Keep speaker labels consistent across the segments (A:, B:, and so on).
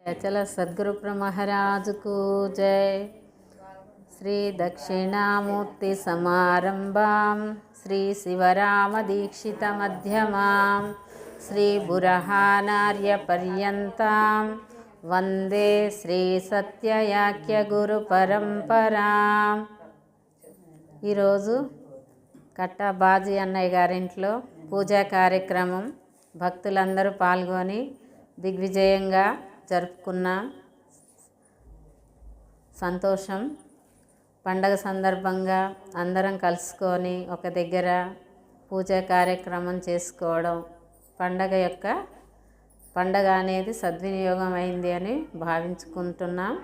A: चल सद्गुरु महाराज को जय। श्री दक्षिणामूर्ति समारंभां श्री शिवराम दीक्षित मध्यमां श्री बुरहानार्य पर्यन्तां वंदे श्री सत्ययाक्य गुरु परंपरां। ఈరోజు కట్ట బాజీ అన్నయ్య గారింట్లో పూజా కార్యక్రమం భక్తులందరూ పాల్గొని దిగ్విజయంగా జరుపుకున్నాం. సంతోషం. పండగ సందర్భంగా అందరం కలుసుకొని ఒక దగ్గర పూజా కార్యక్రమం చేసుకోవడం పండగ అనేది సద్వినియోగం అయింది అని భావించుకుంటున్నాం.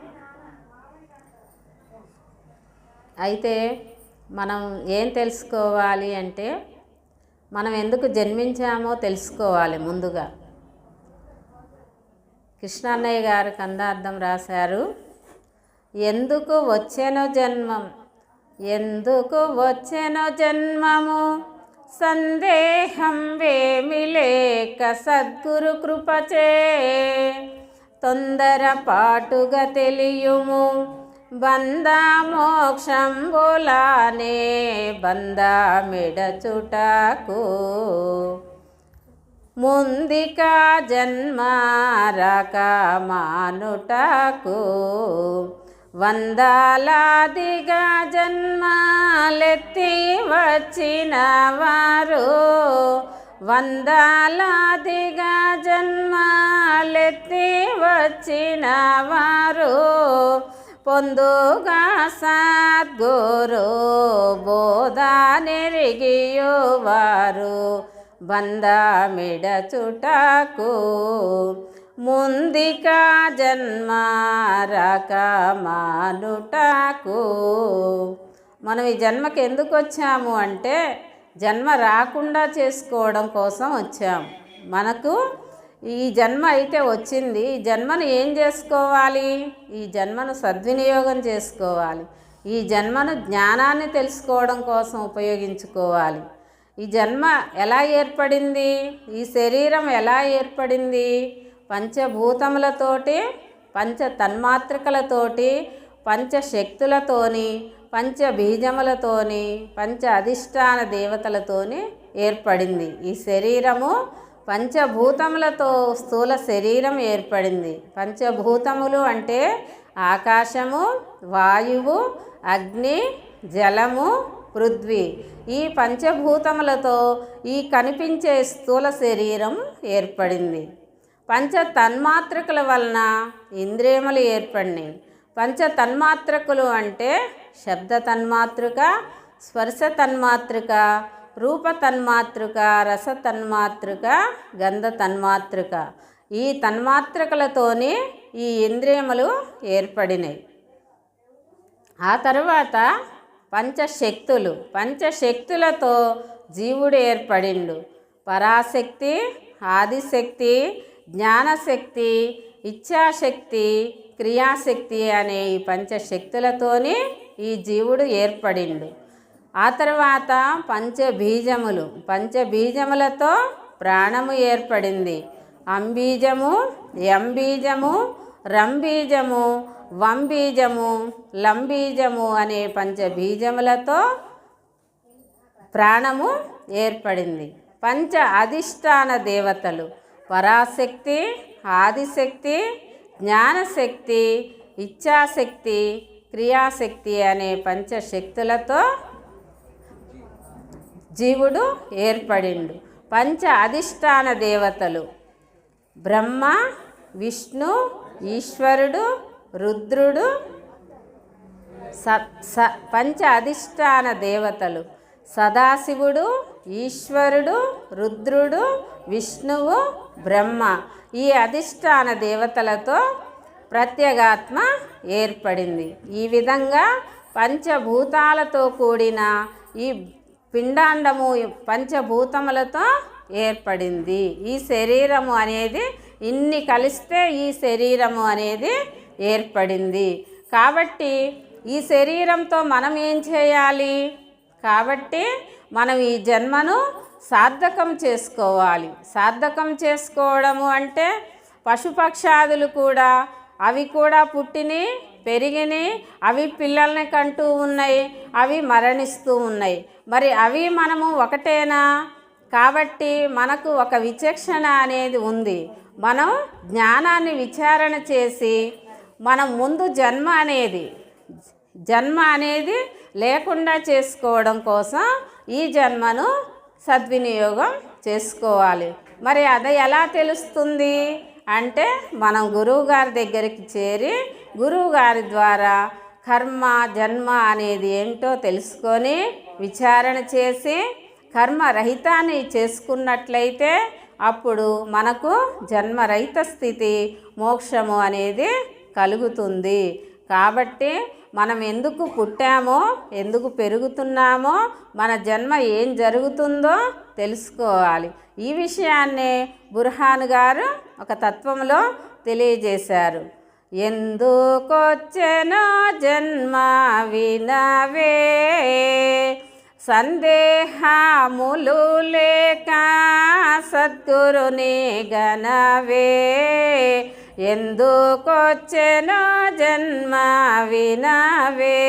A: అయితే మనం ఏం తెలుసుకోవాలి అంటే మనం ఎందుకు జన్మించామో తెలుసుకోవాలి. ముందుగా కృష్ణన్నయ్య గారు కందార్థం రాశారు. ఎందుకు వచ్చెనో జన్మము సందేహం వేమి లేక సద్గురు కృపచే తొందరపాటుగా తెలియుము బంధమోక్షంబులానే బంధమిడచుటకు ముందికా జన్మారక మానుటకు వందలాదిగా జన్మాలెత్తి వచ్చిన వారు వందలాదిగా జన్మాలెత్తి వచ్చిన వారు పొందుగా సద్గురు బోధనెరిగియువారు బంధమిడచుటకు ముందికా జన్మారక మానుటకు. మనం ఈ జన్మకి ఎందుకు వచ్చాము అంటే జన్మ రాకుండా చేసుకోవడం కోసం వచ్చాము. మనకు ఈ జన్మ అయితే వచ్చింది. ఈ జన్మను ఏం చేసుకోవాలి? ఈ జన్మను సద్వినియోగం చేసుకోవాలి. ఈ జన్మను జ్ఞానాన్ని తెలుసుకోవడం కోసం ఉపయోగించుకోవాలి. ఈ జన్మ ఎలా ఏర్పడింది? ఈ శరీరం ఎలా ఏర్పడింది? పంచభూతములతోటి, పంచ తన్మాత్రికలతోటి, పంచశక్తులతోని, పంచబీజములతోని, పంచ అధిష్టాన దేవతలతోని ఏర్పడింది. ఈ శరీరము పంచభూతములతో స్థూల శరీరం ఏర్పడింది. పంచభూతములు అంటే ఆకాశము, వాయువు, అగ్ని, జలము, పృథ్వీ. ఈ పంచభూతములతో ఈ కనిపించే స్థూల శరీరం ఏర్పడింది. పంచ తన్మాత్రకుల వలన ఇంద్రియములు ఏర్పడినాయి. పంచ తన్మాత్రకులు అంటే శబ్ద తన్మాతృక, స్పర్శ తన్మాతృక, రూప తన్మాతృక, రస తన్మాతృక, గంధ తన్మాతృక. ఈ తన్మాతృకలతోని ఈ ఇంద్రియములు ఏర్పడినాయి. ఆ తర్వాత పంచశక్తులు, పంచశక్తులతో జీవుడు ఏర్పడిండు. పరాశక్తి, ఆదిశక్తి, జ్ఞానశక్తి, ఇచ్ఛాశక్తి, క్రియాశక్తి అనే ఈ పంచశక్తులతోని ఈ జీవుడు ఏర్పడిండు. ఆ తర్వాత పంచబీజములు, పంచబీజములతో ప్రాణము ఏర్పడింది. అంబీజము, యంబీజము, రంబీజము, వంబీజము, లంబీజము అనే పంచబీజములతో ప్రాణము ఏర్పడింది. పంచ అధిష్టాన దేవతలు పరాశక్తి, ఆదిశక్తి, జ్ఞానశక్తి, ఇచ్ఛాశక్తి, క్రియాశక్తి అనే పంచశక్తులతో జీవుడు ఏర్పడిండు. పంచ అధిష్టాన దేవతలు బ్రహ్మ, విష్ణు, ఈశ్వరుడు, రుద్రుడు. పంచ అధిష్టాన దేవతలు సదాశివుడు, ఈశ్వరుడు, రుద్రుడు, విష్ణువు, బ్రహ్మ. ఈ అధిష్టాన దేవతలతో ప్రత్యేగాత్మ ఏర్పడింది. ఈ విధంగా పంచభూతాలతో కూడిన ఈ పిండాండము పంచభూతములతో ఏర్పడింది. ఈ శరీరము అనేది ఇన్ని కలిస్తే ఈ శరీరము అనేది ఏర్పడింది. కాబట్టి ఈ శరీరంతో మనం ఏం చేయాలి? కాబట్టి మనం ఈ జన్మను సార్థకం చేసుకోవాలి. సార్థకం చేసుకోవడము అంటే పశుపక్షాదులు కూడా అవి కూడా పుట్టిని పెరిగిని, అవి పిల్లల్ని కంటూ ఉన్నాయి, అవి మరణిస్తూ ఉన్నాయి. మరి అవి మనము ఒకటేనా? కాబట్టి మనకు ఒక విచక్షణ అనేది ఉంది. మనం జ్ఞానాన్ని విచారణ చేసి మనం ముందు జన్మ అనేది లేకుండా చేసుకోవడం కోసం ఈ జన్మను సద్వినియోగం చేసుకోవాలి. మరి అది ఎలా తెలుస్తుంది అంటే మనం గురువుగారి దగ్గరికి చేరి గురువుగారి ద్వారా కర్మ జన్మ అనేది ఏంటో తెలుసుకొని విచారణ చేసి కర్మరహితాన్ని చేసుకున్నట్లయితే అప్పుడు మనకు జన్మరహిత స్థితి మోక్షము అనేది కలుగుతుంది. కాబట్టి మనం ఎందుకు పుట్టామో, ఎందుకు పెరుగుతున్నామో, మన జన్మ ఏం జరుగుతుందో తెలుసుకోవాలి. ఈ విషయాన్నే బుర్హాన్ గారు ఒక తత్వంలో తెలియజేశారు. ఎందుకొచ్చెనో జన్మ వినవే, సందేహములు లేక సద్గురుని గణవే. ఎందుకొచ్చెనో జన్మ వినవే.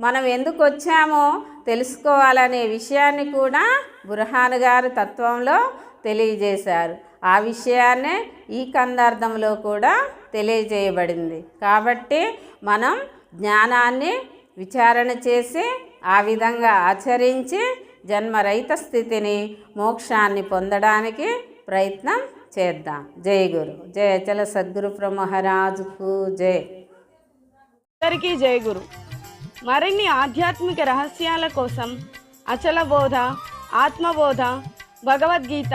A: మనం ఎందుకు వచ్చామో తెలుసుకోవాలనే విషయాన్ని కూడా బుర్హాన్ గారు తత్వంలో తెలియజేశారు. ఆ విషయాన్నే ఈ కందార్థంలో కూడా తెలియజేయబడింది. కాబట్టి మనం జ్ఞానాన్ని విచారణ చేసి ఆ విధంగా ఆచరించి జన్మరహిత స్థితిని మోక్షాన్ని పొందడానికి ప్రయత్నం చేద్దాం. జై గురు. జై అచల సద్గురు మహారాజుకు జై.
B: అందరికీ జై గురు. మరిన్ని ఆధ్యాత్మిక రహస్యాల కోసం అచల బోధ, ఆత్మబోధ, భగవద్గీత,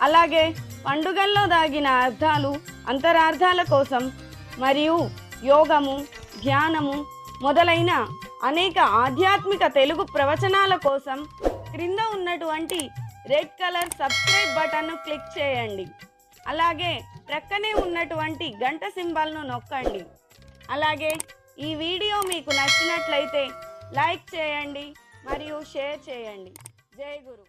B: అలాగే పండుగల్లో దాగిన అర్థాలు, అంతరార్థాల కోసం మరియు యోగము, ధ్యానము మొదలైన అనేక ఆధ్యాత్మిక తెలుగు ప్రవచనాల కోసం క్రింద ఉన్నటువంటి రెడ్ కలర్ సబ్స్క్రైబ్ బటన్ను క్లిక్ చేయండి. అలాగే ప్రక్కనే ఉన్నటువంటి గంట సింబల్ను నొక్కండి. అలాగే ఈ వీడియో మీకు నచ్చినట్లయితే లైక్ చేయండి మరియు షేర్ చేయండి. జై గురు.